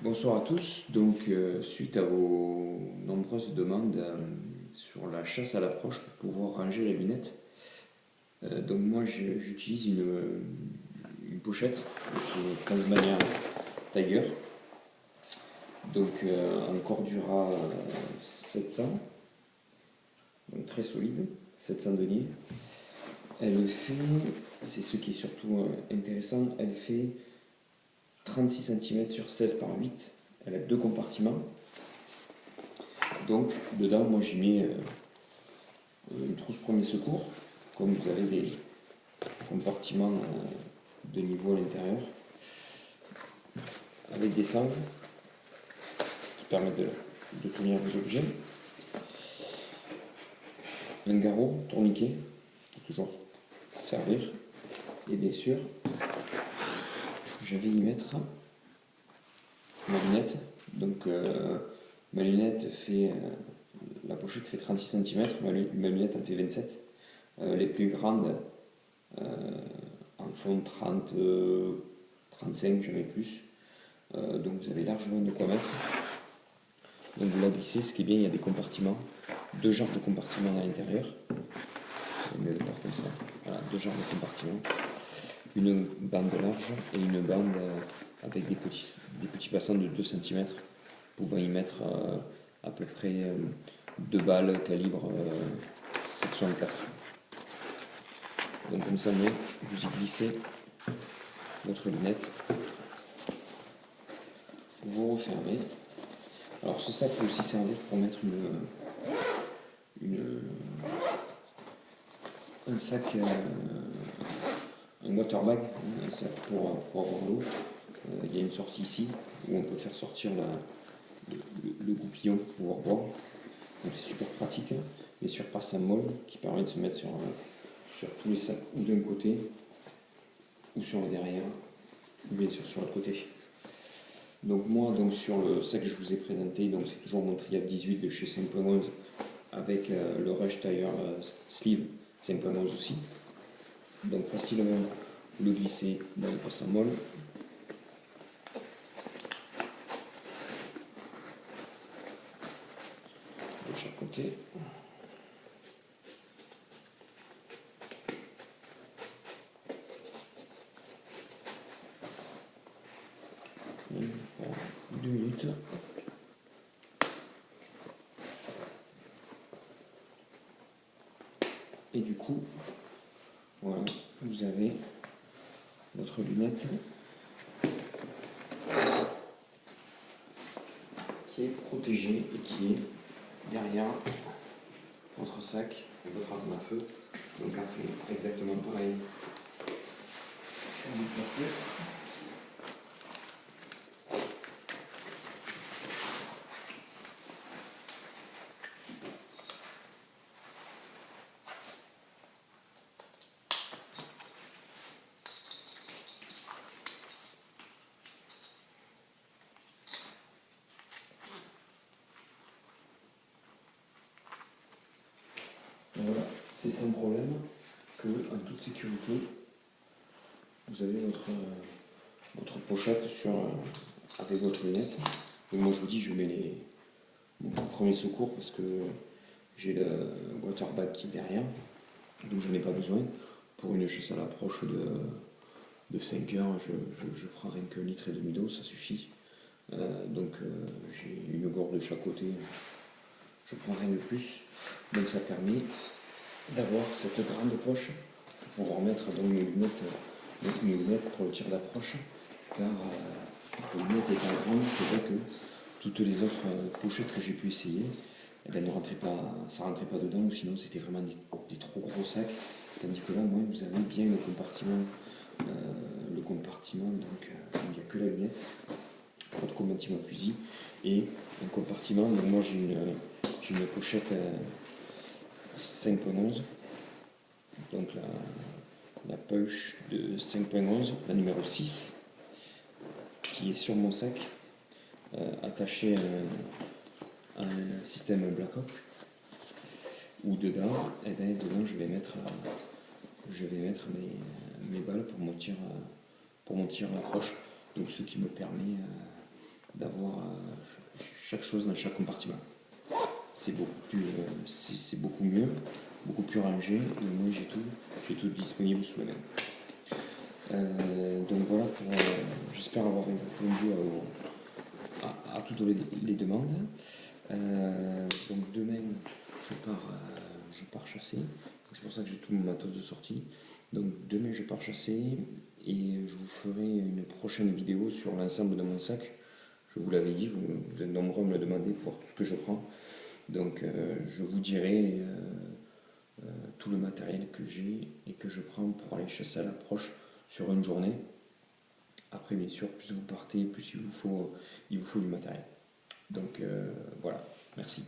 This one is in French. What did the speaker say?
Bonsoir à tous. Donc, suite à vos nombreuses demandes sur la chasse à l'approche pour pouvoir ranger la lunette, donc moi j'utilise une pochette de chez Tasmania Tiger, donc en Cordura 700, donc très solide, 700 deniers. Elle fait, c'est ce qui est surtout intéressant, elle fait 36 cm sur 16 par 8. Elle a deux compartiments. Donc, dedans, moi j'y mets une trousse premier secours. Comme vous avez des compartiments de niveau à l'intérieur, avec des sangles qui permettent de tenir vos objets. Un garrot, tourniquet, pour toujours servir. Et bien sûr, je vais y mettre ma lunette. Donc, ma lunette fait, la pochette fait 36 cm, ma lunette en fait 27. Les plus grandes en font 30, 35, jamais plus. Donc vous avez largement de quoi mettre. Donc vous la glissez, ce qui est bien, il y a des compartiments, deux genres de compartiments à l'intérieur. On met le bord comme ça. Voilà, deux genres de compartiments. Une bande large et une bande avec des petits bassins de 2 cm, pouvant y mettre à peu près 2 balles calibre section 4. Donc comme ça, vous y glissez votre lunette, vous refermez. Alors ce sac peut aussi servir pour mettre un sac, un water bag, un sac pour avoir l'eau. Il y a une sortie ici où on peut faire sortir le goupillon pour pouvoir boire. Donc c'est super pratique. Les surfaces en molle qui permet de se mettre sur tous les sacs, ou d'un côté, ou sur le derrière, ou bien sûr sur le côté. Donc moi, sur le sac que je vous ai présenté, donc c'est toujours mon Triap 18 de chez 5.11 avec le Rush Tire Sleeve 5.11 aussi. Donc facilement le glisser dans les passes en molle. De chaque côté. Et 2 minutes. Et du coup, voilà, vous avez votre lunette qui est protégée et qui est derrière votre sac et votre arme à feu. Donc là, fait exactement pareil. Vous placez. Voilà, c'est sans problème que, en toute sécurité, vous avez votre pochette avec votre lunette. Et moi je vous dis, je mets mon premier secours parce que j'ai le water bag qui est derrière, donc je n'en ai pas besoin. Pour une chasse à l'approche de 5 heures, je prends rien que 1,5 litre d'eau, ça suffit. J'ai une gourde de chaque côté, je prends rien de plus. Donc ça permet d'avoir cette grande poche pour pouvoir mettre dans mes lunettes pour le tir d'approche, car les lunettes étant grandes, c'est vrai que toutes les autres pochettes que j'ai pu essayer, ça ne rentrait pas dedans, ou sinon c'était vraiment des trop gros sacs, tandis que là, moi, vous avez bien le compartiment, donc il n'y a que la lunette, votre compartiment fusil, et un compartiment, donc moi j'ai une pochette 5.11, donc la poche de 5.11, la numéro 6, qui est sur mon sac, attachée à un système Blackhawk, où dedans, je vais mettre mes balles pour mon tir à l'approche, donc ce qui me permet d'avoir chaque chose dans chaque compartiment. C'est beaucoup mieux, beaucoup plus rangé, et moi j'ai tout disponible sous la main. Donc voilà, j'espère avoir répondu à toutes les demandes. Donc demain je pars chasser, c'est pour ça que j'ai tout mon matos de sortie. Donc demain je pars chasser et je vous ferai une prochaine vidéo sur l'ensemble de mon sac. Je vous l'avais dit, vous êtes nombreux à me le demander pour tout ce que je prends. Donc je vous dirai tout le matériel que j'ai et que je prends pour aller chasser à l'approche sur une journée. Après bien sûr, plus vous partez, plus il vous faut du matériel. Donc voilà, merci.